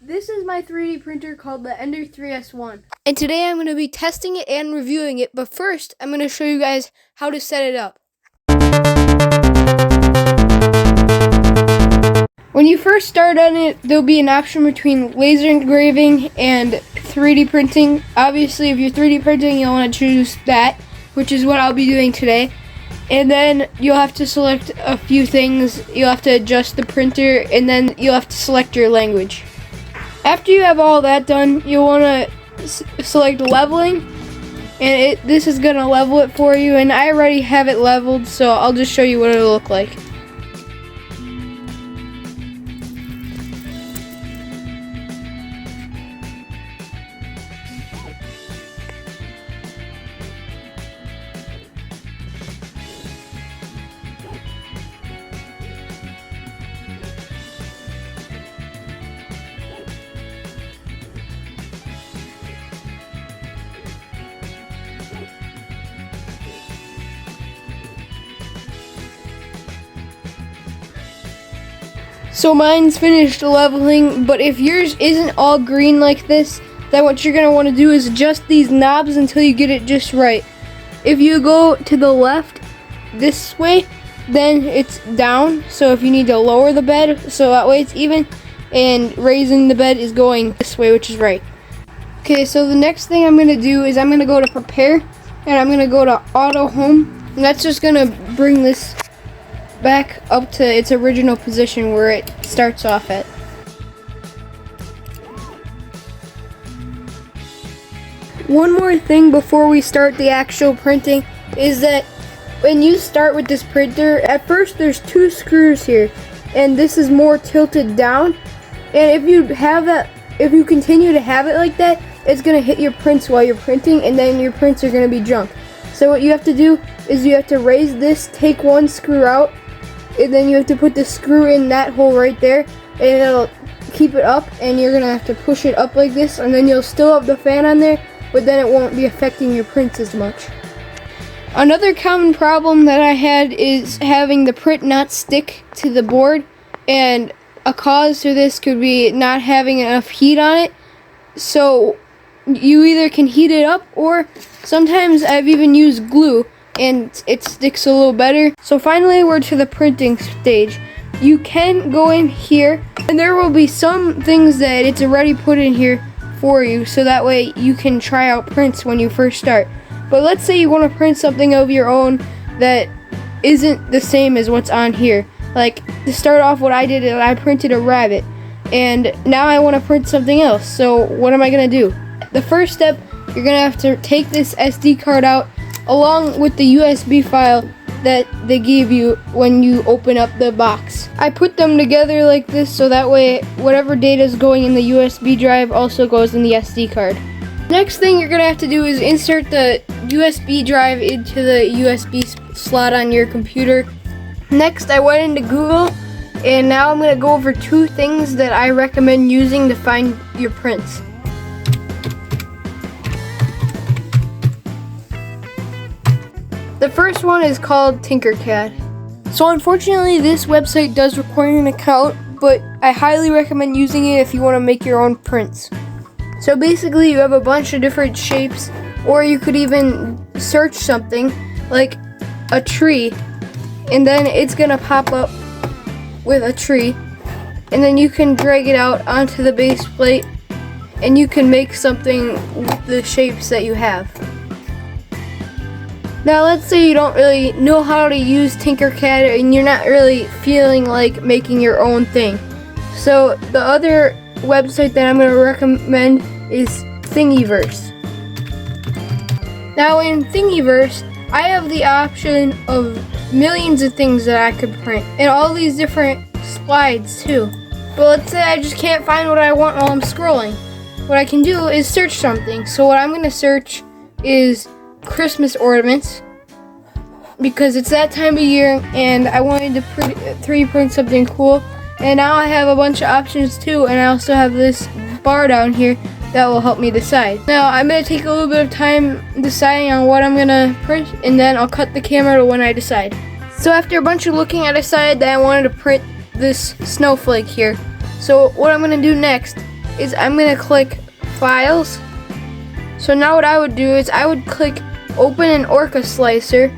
This is my 3D printer called the Ender 3S1. And today I'm going to be testing it and reviewing it, but first I'm going to show you guys how to set it up. When you first start on it, there'll be an option between laser engraving and 3D printing. Obviously, if you're 3D printing, you'll want to choose that, which is what I'll be doing today. And then you'll have to select a few things. You'll have to adjust the printer, and then you'll have to select your language. After you have all that done, you'll want to select leveling, and this is going to level it for you, and I already have it leveled, so I'll just show you what it'll look like. So mine's finished leveling, but if yours isn't all green like this, then what you're going to want to do is adjust these knobs until you get it just right. If you go to the left this way, then it's down, so if you need to lower the bed so that way it's even, and raising the bed is going this way, which is right. Okay, so the next thing I'm going to do is I'm going to go to prepare, and I'm going to go to auto home, and that's just going to bring this back up to its original position where it starts off at. One more thing before we start the actual printing is that when you start with this printer, at first there's two screws here, and this is more tilted down, and if you continue to have it like that, it's going to hit your prints while you're printing, and then your prints are going to be junk. So what you have to do is you have to raise this, take one screw out, and then you have to put the screw in that hole right there, and it'll keep it up, and you're gonna have to push it up like this, and then you'll still have the fan on there, but then it won't be affecting your prints as much. Another common problem that I had is having the print not stick to the board, and a cause to this could be not having enough heat on it. So you either can heat it up, or sometimes I've even used glue and it sticks a little better. So finally we're to the printing stage. You can go in here, and there will be some things that it's already put in here for you, so that way you can try out prints when you first start. But let's say you want to print something of your own that isn't the same as what's on here. Like, to start off, what I did is I printed a rabbit, and now I want to print something else. So what am I going to do? The first step, you're going to have to take this SD card out along with the USB file that they gave you when you open up the box. I put them together like this so that way whatever data is going in the USB drive also goes in the SD card. Next thing you're going to have to do is insert the USB drive into the USB slot on your computer. Next, I went into Google, and now I'm going to go over two things that I recommend using to find your prints. The first one is called Tinkercad. So unfortunately this website does require an account, but I highly recommend using it if you want to make your own prints. So basically you have a bunch of different shapes, or you could even search something like a tree, and then it's going to pop up with a tree, and then you can drag it out onto the base plate, and you can make something with the shapes that you have. Now let's say you don't really know how to use Tinkercad and you're not really feeling like making your own thing. So the other website that I'm going to recommend is Thingiverse. Now in Thingiverse, I have the option of millions of things that I could print, and all these different slides too. But let's say I just can't find what I want while I'm scrolling. What I can do is search something. So what I'm going to search is Christmas ornaments, because it's that time of year and I wanted to 3D print something cool. And now I have a bunch of options too, and I also have this bar down here that will help me decide. Now I'm going to take a little bit of time deciding on what I'm going to print, and then I'll cut the camera to when I decide. So after a bunch of looking, I decided that I wanted to print this snowflake here. So what I'm going to do next is I'm gonna click Files. So now what I would do is I would click Open an Orca Slicer.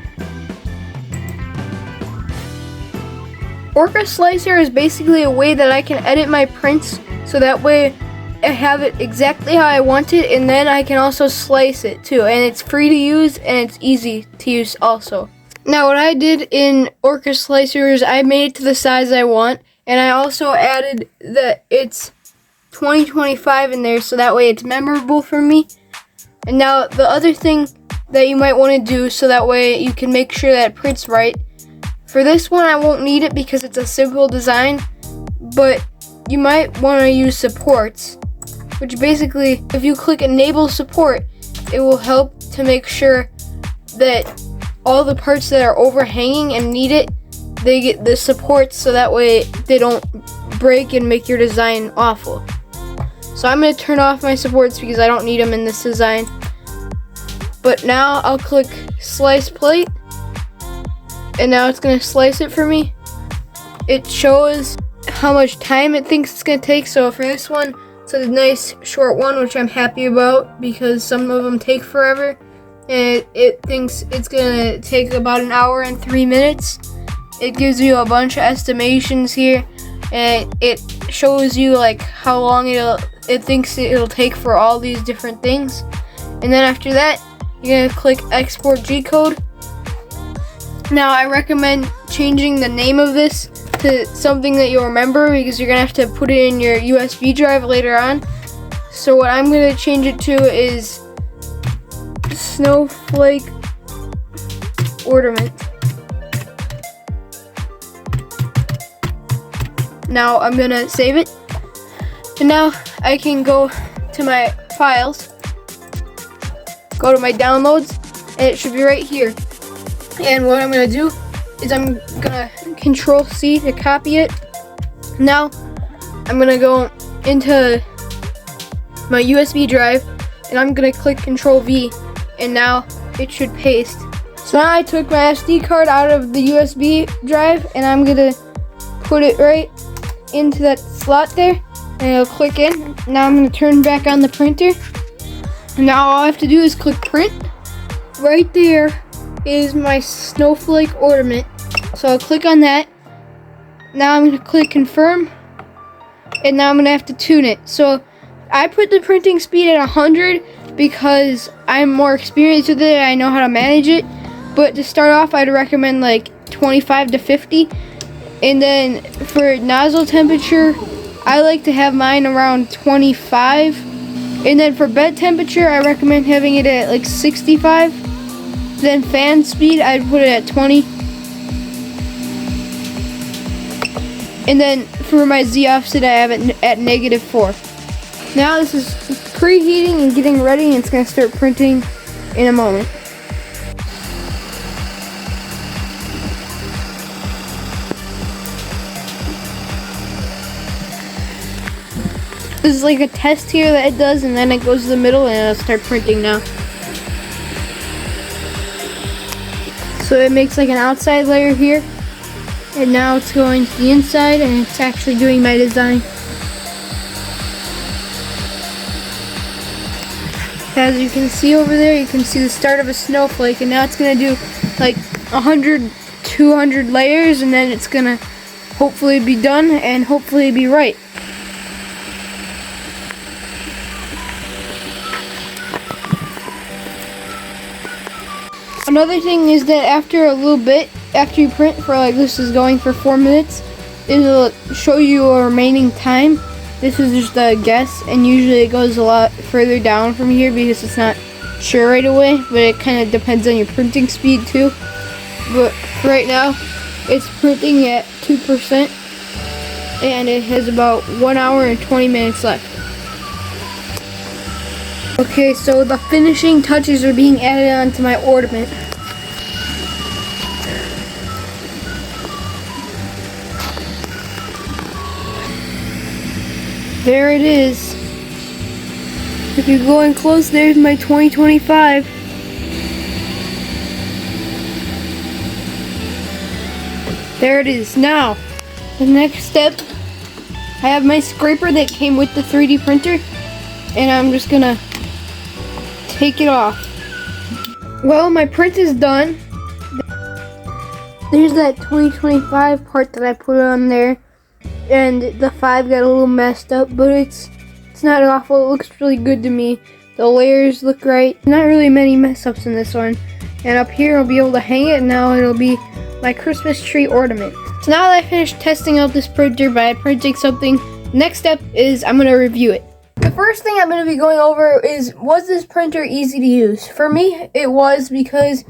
Orca Slicer is basically a way that I can edit my prints so that way I have it exactly how I want it, and then I can also slice it too, and it's free to use and it's easy to use also. Now what I did in Orca Slicer is I made it to the size I want, and I also added that it's 2025 in there so that way it's memorable for me. And now the other thing that you might want to do so that way you can make sure that it prints right. For this one I won't need it because it's a simple design, but you might want to use supports, which basically if you click enable support, it will help to make sure that all the parts that are overhanging and need it, they get the supports so that way they don't break and make your design awful. So I'm going to turn off my supports because I don't need them in this design. But now I'll click slice plate, and now it's going to slice it for me. It shows how much time it thinks it's going to take. So for this one, it's a nice short one, which I'm happy about because some of them take forever. And it thinks it's going to take about 1 hour and 3 minutes. It gives you a bunch of estimations here, and it shows you like how long it thinks it'll take for all these different things. And then after that, you're going to click export G-code. Now I recommend changing the name of this to something that you'll remember because you're going to have to put it in your USB drive later on. So what I'm going to change it to is Snowflake Ornament. Now I'm going to save it. And now I can go to my files, go to my downloads, and it should be right here. And what I'm going to do is I'm going to Control C to copy it. Now I'm going to go into my USB drive and I'm going to click Control V, and now it should paste. So now I took my SD card out of the USB drive and I'm going to put it right into that slot there, and it'll click in. Now I'm going to turn back on the printer, and now all I have to do is click print. Right there is my snowflake ornament, so I'll click on that. Now I'm going to click confirm, and now I'm going to have to tune it. So I put the printing speed at 100 because I'm more experienced with it, I know how to manage it, but to start off I'd recommend like 25 to 50. And then for nozzle temperature, I like to have mine around 25. And then for bed temperature, I recommend having it at like 65. Then fan speed, I'd put it at 20. And then for my Z offset, I have it at -4. Now this is preheating and getting ready, and it's going to start printing in a moment. This is like a test here that it does, and then it goes to the middle and it'll start printing now. So it makes like an outside layer here, and now it's going to the inside and it's actually doing my design. As you can see over there, you can see the start of a snowflake, and now it's going to do like 100, 200 layers, and then it's going to hopefully be done and hopefully be right. Another thing is that after a little bit, after you print for like, this is going for 4 minutes, it'll show you a remaining time. This is just a guess, and usually it goes a lot further down from here because it's not sure right away, but it kind of depends on your printing speed too. But right now, it's printing at 2%, and it has about 1 hour and 20 minutes left. Okay, so the finishing touches are being added onto my ornament. There it is. If you go in close, there's my 2025. There it is. Now, the next step I have my scraper that came with the 3D printer, and I'm just gonna take it off. Well, my print is done. There's that 2025 part that I put on there, and the 5 got a little messed up, but it's not awful. It looks really good to me. The layers look right. Not really many mess ups in this one. And up here I'll be able to hang it. Now it'll be my Christmas tree ornament. So now that I finished testing out this printer by printing something, next step is I'm going to review it. The first thing I'm going to be going over is, was this printer easy to use? For me, it was, because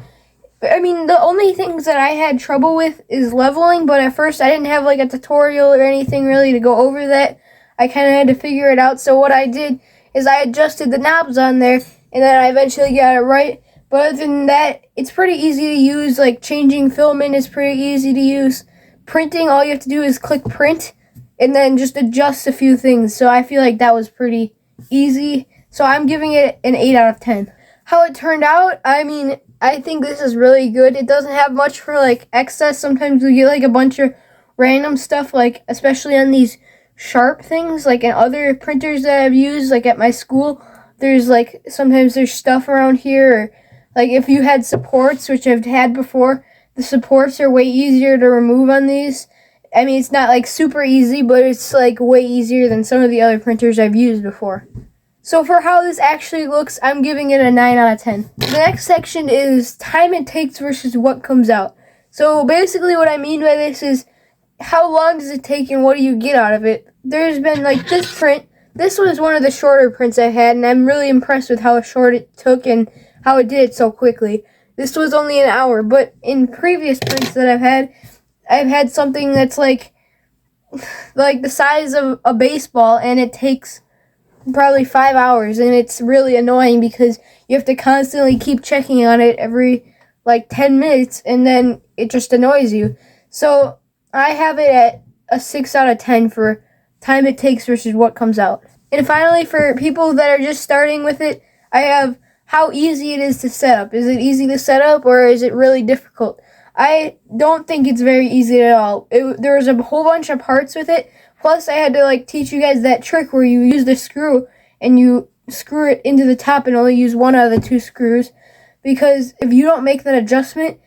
the only things that I had trouble with is leveling, but at first I didn't have like a tutorial or anything really to go over that. I kind of had to figure it out. So what I did is I adjusted the knobs on there, and then I eventually got it right. But other than that, it's pretty easy to use. Like changing filament is pretty easy to use. Printing, all you have to do is click print and then just adjust a few things. So I feel like that was pretty easy. So I'm giving it an 8 out of 10. How it turned out, I think this is really good. It doesn't have much for like excess. Sometimes we get like a bunch of random stuff, like especially on these sharp things, like in other printers that I've used, like at my school. There's like, sometimes there's stuff around here, or like if you had supports, which I've had before, the supports are way easier to remove on these. It's not like super easy, but it's like way easier than some of the other printers I've used before. So for how this actually looks, I'm giving it a 9 out of 10. The next section is time it takes versus what comes out. So basically what I mean by this is, how long does it take and what do you get out of it? There's been like this print. This was one of the shorter prints I had, and I'm really impressed with how short it took and how it did it so quickly. This was only an hour, but in previous prints that I've had something that's like the size of a baseball, and it takes probably 5 hours, and it's really annoying because you have to constantly keep checking on it every like 10 minutes, and then it just annoys you. So I have it at a 6 out of 10 for time it takes versus what comes out. And finally, for people that are just starting with it, I have how easy it is to set up. Is it easy to set up, or is it really difficult? I don't think it's very easy at all. There was a whole bunch of parts with it. Plus, I had to like teach you guys that trick where you use the screw and you screw it into the top and only use one out of the 2 screws. Because if you don't make that adjustment,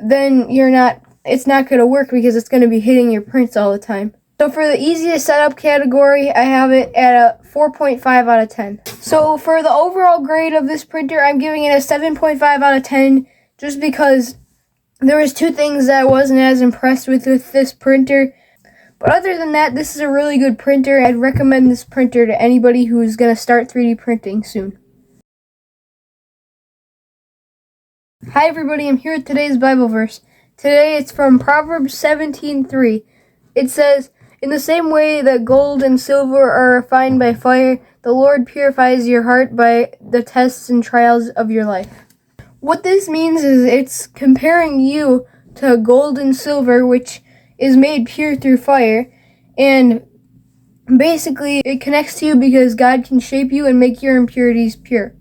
then it's not going to work, because it's going to be hitting your prints all the time. So for the easy to set up category, I have it at a 4.5 out of 10. So for the overall grade of this printer, I'm giving it a 7.5 out of 10, just because there was 2 things that I wasn't as impressed with this printer. But other than that, this is a really good printer. I'd recommend this printer to anybody who's going to start 3D printing soon. Hi everybody, I'm here with today's Bible verse. Today it's from Proverbs 17:3. It says, "In the same way that gold and silver are refined by fire, the Lord purifies your heart by the tests and trials of your life." What this means is it's comparing you to gold and silver, which is made pure through fire, and basically it connects to you because God can shape you and make your impurities pure.